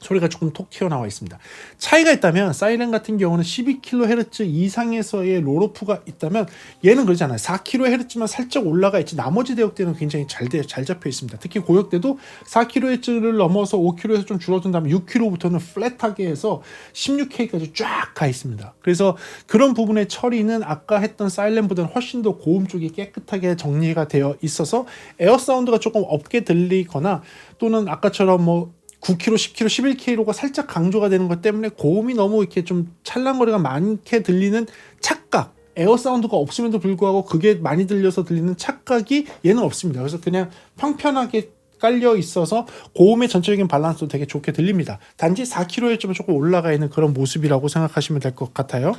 소리가 조금 톡 튀어나와 있습니다. 차이가 있다면 사이렌 같은 경우는 12kHz 이상에서의 롤오프가 있다면 얘는 그러지 않아요. 4kHz만 살짝 올라가 있지 나머지 대역대는 굉장히 잘 잡혀 있습니다. 특히 고역대도 4kHz를 넘어서 5kHz 좀 줄어든 다음에 6kHz부터는 플랫하게 해서 16K까지 쫙 가 있습니다. 그래서 그런 부분의 처리는 아까 했던 사일렌보다는 훨씬 더 고음 쪽이 깨끗하게 정리가 되어 있어서 에어 사운드가 조금 없게 들리거나 또는 아까처럼 뭐 9kg, 10kg, 11kg가 살짝 강조가 되는 것 때문에 고음이 너무 이렇게 좀 찰랑거리가 많게 들리는 착각, 에어 사운드가 없음에도 불구하고 그게 많이 들려서 들리는 착각이 얘는 없습니다. 그래서 그냥 평평하게 깔려 있어서 고음의 전체적인 밸런스도 되게 좋게 들립니다. 단지 4kHz쯤은 조금 올라가 있는 그런 모습이라고 생각하시면 될 것 같아요.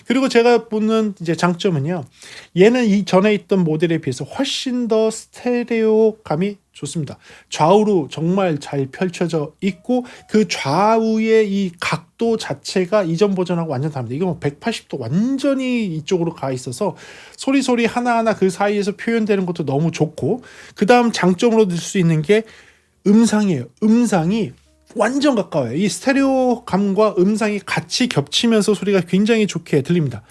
그리고 제가 보는 이제 장점은요, 얘는 이 전에 있던 모델에 비해서 훨씬 더 스테레오감이 좋습니다. 좌우로 정말 잘 펼쳐져 있고 그 좌우의 이 각도 자체가 이전 버전하고 완전 다릅니다. 이거 뭐 180도 완전히 이쪽으로 가 있어서 소리 하나하나 그 사이에서 표현되는 것도 너무 좋고, 그 다음 장점으로 들 수 있는 게 음상이에요. 음상이 완전 가까워요. 이 스테레오감과 음상이 같이 겹치면서 소리가 굉장히 좋게 들립니다.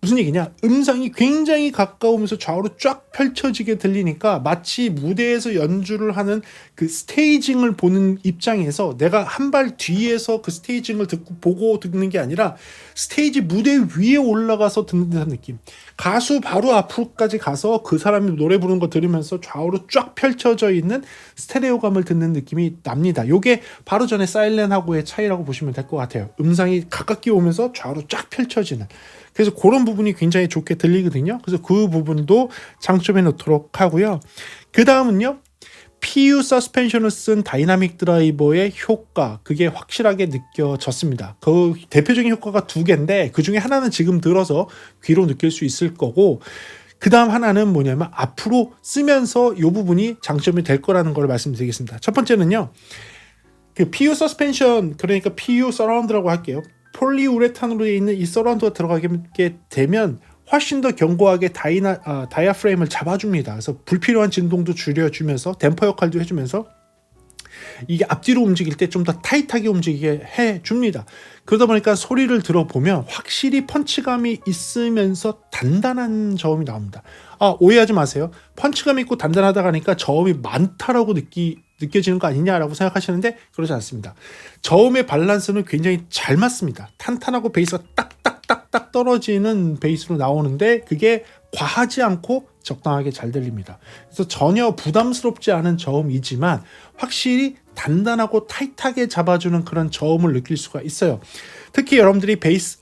무슨 얘기냐? 음상이 굉장히 가까우면서 좌우로 쫙 펼쳐지게 들리니까 마치 무대에서 연주를 하는 그 스테이징을 보는 입장에서 내가 한 발 뒤에서 그 스테이징을 보고 듣는 게 아니라 스테이지 무대 위에 올라가서 듣는 듯한 느낌. 가수 바로 앞으로까지 가서 그 사람이 노래 부르는 거 들으면서 좌우로 쫙 펼쳐져 있는 스테레오감을 듣는 느낌이 납니다. 요게 바로 전에 사일렌하고의 차이라고 보시면 될 것 같아요. 음상이 가깝게 오면서 좌우로 쫙 펼쳐지는. 그래서 그런 부분이 굉장히 좋게 들리거든요. 그래서 그 부분도 장점에 넣도록 하고요. 그 다음은요, PU 서스펜션을 쓴 다이나믹 드라이버의 효과, 그게 확실하게 느껴졌습니다. 그 대표적인 효과가 두 개인데 그 중에 하나는 지금 들어서 귀로 느낄 수 있을 거고, 그 다음 하나는 뭐냐면 앞으로 쓰면서 이 부분이 장점이 될 거라는 걸 말씀드리겠습니다. 첫 번째는요, 그 PU 서스펜션, 그러니까 PU 서라운드라고 할게요. 폴리우레탄으로 되어 있는 이 서라운드가 들어가게 되면 훨씬 더 견고하게 다이아프레임을 잡아줍니다. 그래서 불필요한 진동도 줄여주면서 댐퍼 역할도 해주면서 이게 앞뒤로 움직일 때 좀 더 타이트하게 움직이게 해줍니다. 그러다 보니까 소리를 들어보면 확실히 펀치감이 있으면서 단단한 저음이 나옵니다. 오해하지 마세요. 펀치감 있고 단단하다 하니까 저음이 많다라고 느껴지는 거 아니냐라고 생각하시는데 그러지 않습니다. 저음의 밸런스는 굉장히 잘 맞습니다. 탄탄하고 베이스가 딱딱딱딱 떨어지는 베이스로 나오는데 그게 과하지 않고 적당하게 잘 들립니다. 그래서 전혀 부담스럽지 않은 저음이지만 확실히 단단하고 타이트하게 잡아주는 그런 저음을 느낄 수가 있어요. 특히 여러분들이 베이스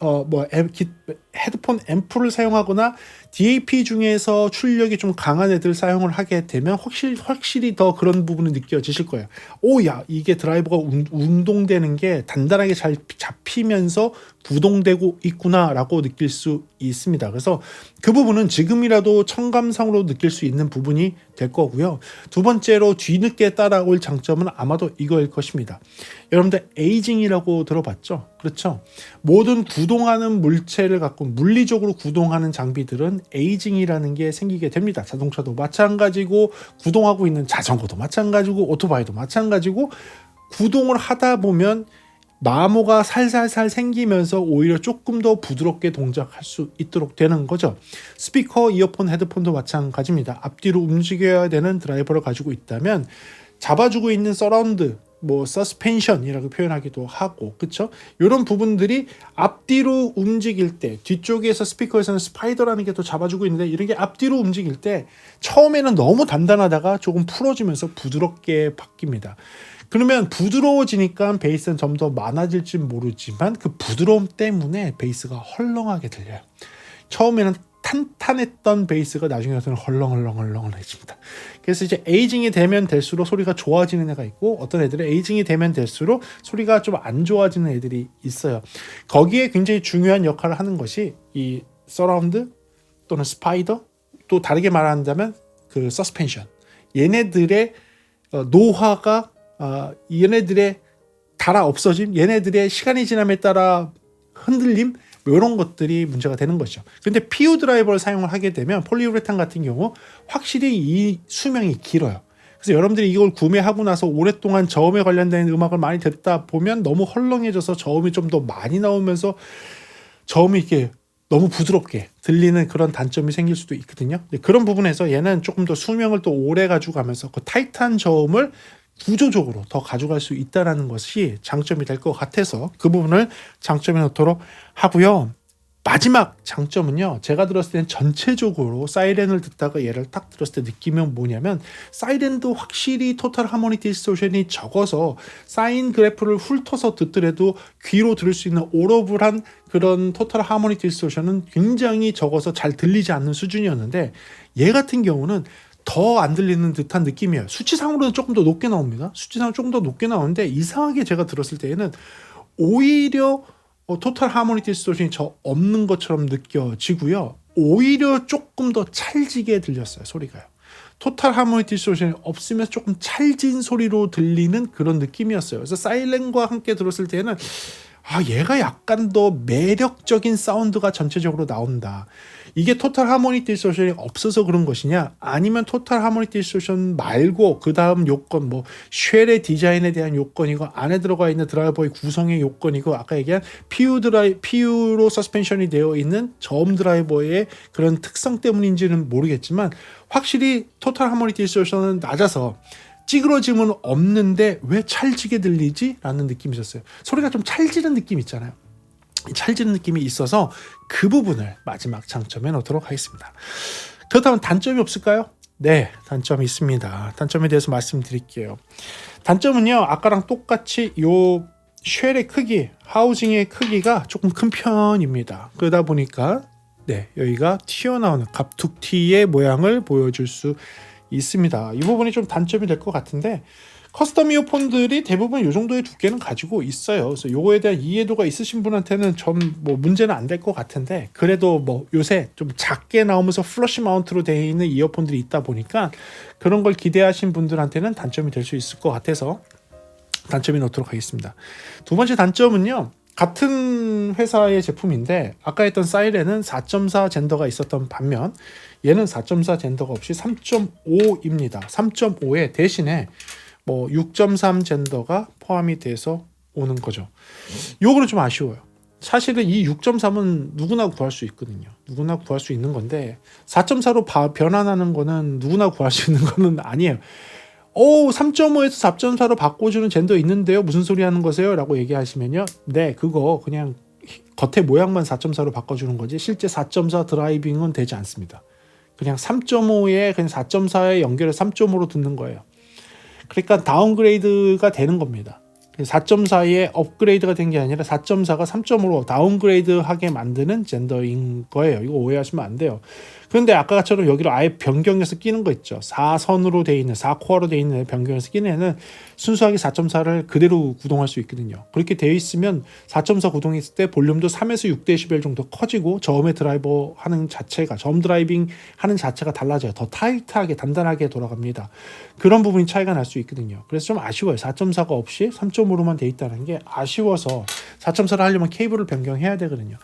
헤드폰 앰프를 사용하거나 DAP 중에서 출력이 좀 강한 애들 사용을 하게 되면 확실히 더 그런 부분이 느껴지실 거예요. 오야, 이게 드라이버가 운동되는 게 단단하게 잘 잡히면서 구동되고 있구나라고 느낄 수 있습니다. 그래서 그 부분은 지금이라도 청감상으로 느낄 수 있는 부분이 될 거고요. 두 번째로 뒤늦게 따라올 장점은 아마도 이거일 것입니다. 여러분들 에이징이라고 들어봤죠? 그렇죠? 모든 구동하는 물체를 갖고 물리적으로 구동하는 장비들은 에이징이라는 게 생기게 됩니다. 자동차도 마찬가지고 구동하고 있는 자전거도 마찬가지고 오토바이도 마찬가지고 구동을 하다 보면 마모가 살살살 생기면서 오히려 조금 더 부드럽게 동작할 수 있도록 되는 거죠. 스피커, 이어폰, 헤드폰도 마찬가지입니다. 앞뒤로 움직여야 되는 드라이버를 가지고 있다면 잡아주고 있는 서라운드, 서스펜션이라고 표현하기도 하고, 그쵸? 이런 부분들이 앞뒤로 움직일 때, 뒤쪽에서 스피커에서는 스파이더라는 게 또 잡아주고 있는데, 이런 게 앞뒤로 움직일 때, 처음에는 너무 단단하다가 조금 풀어지면서 부드럽게 바뀝니다. 그러면 부드러워지니까 베이스는 좀 더 많아질지 모르지만, 그 부드러움 때문에 베이스가 헐렁하게 들려요. 처음에는 탄탄했던 베이스가 나중에 가서는 헐렁해집니다. 그래서 이제 에이징이 되면 될수록 소리가 좋아지는 애가 있고, 어떤 애들은 에이징이 되면 될수록 소리가 좀 안 좋아지는 애들이 있어요. 거기에 굉장히 중요한 역할을 하는 것이 이 서라운드 또는 스파이더, 또 다르게 말한다면 그 서스펜션, 얘네들의 노화가 얘네들의 달아 없어짐, 얘네들의 시간이 지남에 따라 흔들림, 이런 것들이 문제가 되는 것이죠. 근데 PU 드라이버를 사용을 하게 되면 폴리우레탄 같은 경우 확실히 이 수명이 길어요. 그래서 여러분들이 이걸 구매하고 나서 오랫동안 저음에 관련된 음악을 많이 듣다 보면 너무 헐렁해져서 저음이 좀 더 많이 나오면서 저음이 이렇게 너무 부드럽게 들리는 그런 단점이 생길 수도 있거든요. 그런 부분에서 얘는 조금 더 수명을 또 오래 가지고 가면서 그 타이트한 저음을 구조적으로 더 가져갈 수 있다는 것이 장점이 될 것 같아서 그 부분을 장점에 넣도록 하고요. 마지막 장점은요, 제가 들었을 때는 전체적으로 사이렌을 듣다가 얘를 딱 들었을 때 느끼면 뭐냐면, 사이렌도 확실히 토탈 하모닉 디스토션이 적어서 사인 그래프를 훑어서 듣더라도 귀로 들을 수 있는 오러블한 그런 토탈 하모닉 디스토션은 굉장히 적어서 잘 들리지 않는 수준이었는데, 얘 같은 경우는 더 안 들리는 듯한 느낌이에요. 수치상으로는 조금 더 높게 나옵니다. 수치상으로 조금 더 높게 나오는데, 이상하게 제가 들었을 때에는 오히려 토탈 하모닉 디스토션이 없는 것처럼 느껴지고요. 오히려 조금 더 찰지게 들렸어요, 소리가요. 토탈 하모니 디스토션이 없으면서 조금 찰진 소리로 들리는 그런 느낌이었어요. 그래서 사일렌과 함께 들었을 때는 얘가 약간 더 매력적인 사운드가 전체적으로 나온다. 이게 토탈 하모니 디스토션이 없어서 그런 것이냐, 아니면 토탈 하모니 디스토션 말고 그 다음 요건, 뭐 쉘의 디자인에 대한 요건이고, 안에 들어가 있는 드라이버의 구성의 요건이고, 아까 얘기한 PU로 서스펜션이 되어 있는 저음 드라이버의 그런 특성 때문인지는 모르겠지만, 확실히 토탈 하모니 디스토션은 낮아서 찌그러짐은 없는데 왜 찰지게 들리지? 라는 느낌이 있었어요. 소리가 좀 찰지는 느낌 있잖아요. 찰지는 느낌이 있어서 그 부분을 마지막 장점에 넣도록 하겠습니다. 그렇다면 단점이 없을까요? 네, 단점이 있습니다. 단점에 대해서 말씀드릴게요. 단점은요, 아까랑 똑같이 요 쉘의 크기, 하우징의 크기가 조금 큰 편입니다. 그러다 보니까 여기가 튀어나오는 갑툭튀의 모양을 보여줄 수 있습니다. 이 부분이 좀 단점이 될 것 같은데, 커스텀 이어폰들이 대부분 이 정도의 두께는 가지고 있어요. 그래서 요거에 대한 이해도가 있으신 분한테는 좀 뭐 문제는 안 될 것 같은데, 그래도 뭐 요새 좀 작게 나오면서 플러시 마운트로 되어 있는 이어폰들이 있다 보니까 그런 걸 기대하신 분들한테는 단점이 될 수 있을 것 같아서 단점이 넣도록 하겠습니다. 두 번째 단점은요, 같은 회사의 제품인데 아까 했던 사이렌은 4.4 젠더가 있었던 반면 얘는 4.4 젠더가 없이 3.5입니다. 3.5에 대신에 뭐 6.3 젠더가 포함이 돼서 오는 거죠. 요거는 좀 아쉬워요. 사실은 이 6.3은 누구나 구할 수 있거든요. 누구나 구할 수 있는 건데 4.4로 변환하는 거는 누구나 구할 수 있는 거는 아니에요. 3.5에서 4.4로 바꿔주는 젠더 있는데요, 무슨 소리 하는 거세요? 라고 얘기하시면요, 네, 그거 그냥 겉에 모양만 4.4로 바꿔주는 거지 실제 4.4 드라이빙은 되지 않습니다. 그냥 3.5에 그냥 4.4에 연결해서 3.5로 듣는 거예요. 그러니까 다운그레이드가 되는 겁니다. 4.4에 업그레이드가 된 게 아니라 4.4가 3.5로 다운그레이드하게 만드는 젠더인 거예요. 이거 오해하시면 안 돼요. 그런데 아까처럼 여기로 아예 변경해서 끼는 거 있죠. 4선으로 돼 있는 4코어로 돼 있는 변경해서 끼는 애는 순수하게 4.4를 그대로 구동할 수 있거든요. 그렇게 되어 있으면 4.4 구동했을 때 볼륨도 3에서 6dB 정도 커지고 저음의 드라이버 하는 자체가, 저음 드라이빙 하는 자체가 달라져요. 더 타이트하게 단단하게 돌아갑니다. 그런 부분이 차이가 날 수 있거든요. 그래서 좀 아쉬워요. 4.4가 없이 3.5로만 돼 있다는 게 아쉬워서 4.4를 하려면 케이블을 변경해야 되거든요.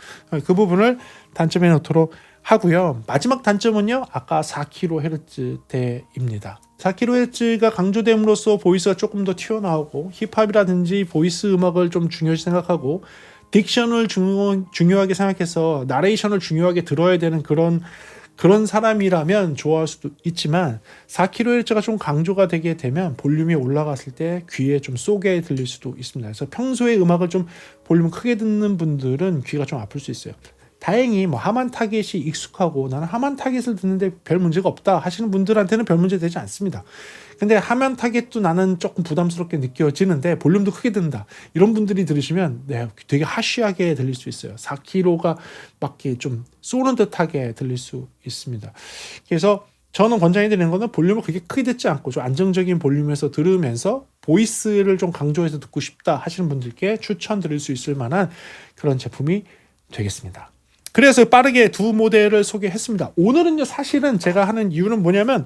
그 부분을 단점에 넣도록 하고요. 마지막 단점은요, 아까 4kHz대입니다. 4kHz가 강조됨으로써 보이스가 조금 더 튀어나오고 힙합이라든지 보이스 음악을 좀 중요시 생각하고 딕션을 중요하게 생각해서 나레이션을 중요하게 들어야 되는 그런 사람이라면 좋아할 수도 있지만 4kHz가 좀 강조가 되게 되면 볼륨이 올라갔을 때 귀에 좀 쏘게 들릴 수도 있습니다. 그래서 평소에 음악을 좀 볼륨 크게 듣는 분들은 귀가 좀 아플 수 있어요. 다행히 뭐 하만 타겟이 익숙하고 나는 하만 타겟을 듣는데 별 문제가 없다 하시는 분들한테는 별 문제 되지 않습니다. 근데 하만 타겟도 나는 조금 부담스럽게 느껴지는데 볼륨도 크게 듣는다, 이런 분들이 들으시면 되게 하쉬하게 들릴 수 있어요. 4kg가 막 좀 쏘는 듯하게 들릴 수 있습니다. 그래서 저는 권장해 드리는 거는 볼륨을 그렇게 크게 듣지 않고 좀 안정적인 볼륨에서 들으면서 보이스를 좀 강조해서 듣고 싶다 하시는 분들께 추천드릴 수 있을 만한 그런 제품이 되겠습니다. 그래서 빠르게 두 모델을 소개했습니다. 오늘은요, 사실은 제가 하는 이유는 뭐냐면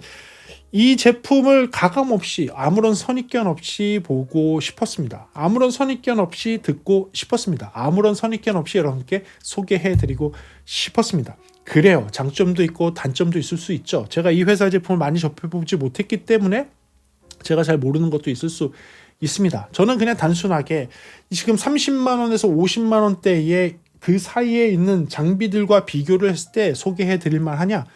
이 제품을 가감없이 아무런 선입견 없이 보고 싶었습니다. 아무런 선입견 없이 듣고 싶었습니다. 아무런 선입견 없이 여러분께 소개해드리고 싶었습니다. 그래요. 장점도 있고 단점도 있을 수 있죠. 제가 이 회사 제품을 많이 접해보지 못했기 때문에 제가 잘 모르는 것도 있을 수 있습니다. 저는 그냥 단순하게 지금 30만 원에서 50만 원대의 그 사이에 있는 장비들과 비교를 했을 때 소개해 드릴 만하냐?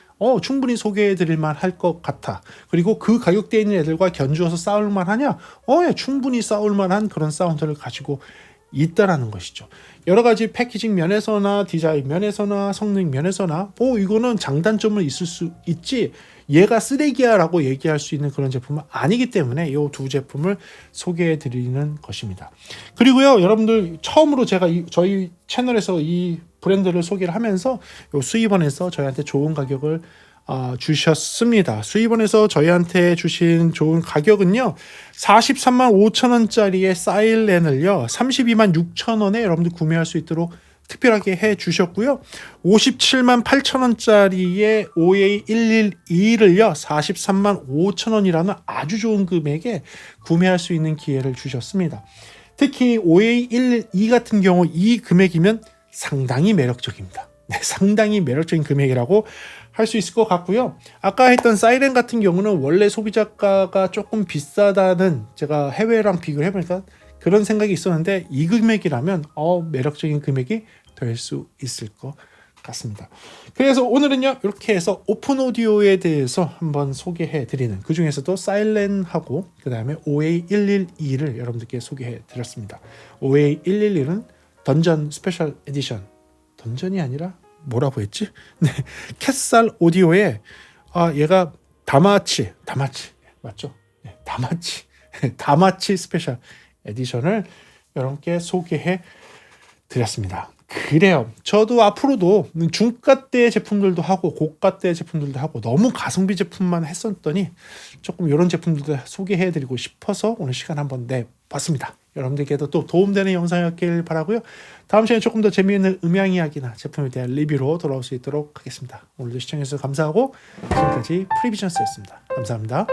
충분히 소개해 드릴 만할 것 같아. 그리고 그 가격대에 있는 애들과 견주어서 싸울 만하냐? 예, 충분히 싸울 만한 그런 사운드를 가지고 있다라는 것이죠. 여러 가지 패키징 면에서나 디자인 면에서나 성능 면에서나 이거는 장단점은 있을 수 있지, 얘가 쓰레기야 라고 얘기할 수 있는 그런 제품은 아니기 때문에 이 두 제품을 소개해 드리는 것입니다. 그리고요, 여러분들 처음으로 제가 저희 채널에서 이 브랜드를 소개를 하면서 수입원에서 저희한테 좋은 가격을 주셨습니다. 수입원에서 저희한테 주신 좋은 가격은요, 43만 5천 원짜리의 사일렌을요 32만 6천 원에 여러분들 구매할 수 있도록 특별하게 해 주셨고요. 57만 8천 원짜리의 OA112를요 43만 5천 원이라는 아주 좋은 금액에 구매할 수 있는 기회를 주셨습니다. 특히 OA112 같은 경우 이 금액이면 상당히 매력적입니다. 네, 상당히 매력적인 금액이라고 할 수 있을 것 같고요. 아까 했던 사이렌 같은 경우는 원래 소비자가가 조금 비싸다는 제가 해외랑 비교를 해보니까 그런 생각이 있었는데 이 금액이라면 매력적인 금액이 될 수 있을 것 같습니다. 그래서 오늘은요 이렇게 해서 오픈 오디오에 대해서 한번 소개해 드리는 그 중에서도 사일렌하고 그 다음에 OA112를 여러분들께 소개해 드렸습니다. OA111은 던전 스페셜 에디션, 던전이 아니라 뭐라고 했지? 네, 캣살 오디오에 얘가 다마치 맞죠? 네, 다마치 스페셜 에디션을 여러분께 소개해 드렸습니다. 그래요. 저도 앞으로도 중가대 제품들도 하고 고가대 제품들도 하고 너무 가성비 제품만 했었더니 조금 이런 제품들도 소개해 드리고 싶어서 오늘 시간 한번 내봤습니다. 여러분들께도 또 도움되는 영상이었길 바라고요. 다음 시간에 조금 더 재미있는 음향 이야기나 제품에 대한 리뷰로 돌아올 수 있도록 하겠습니다. 오늘도 시청해주셔서 감사하고 지금까지 프리비전스였습니다. 감사합니다.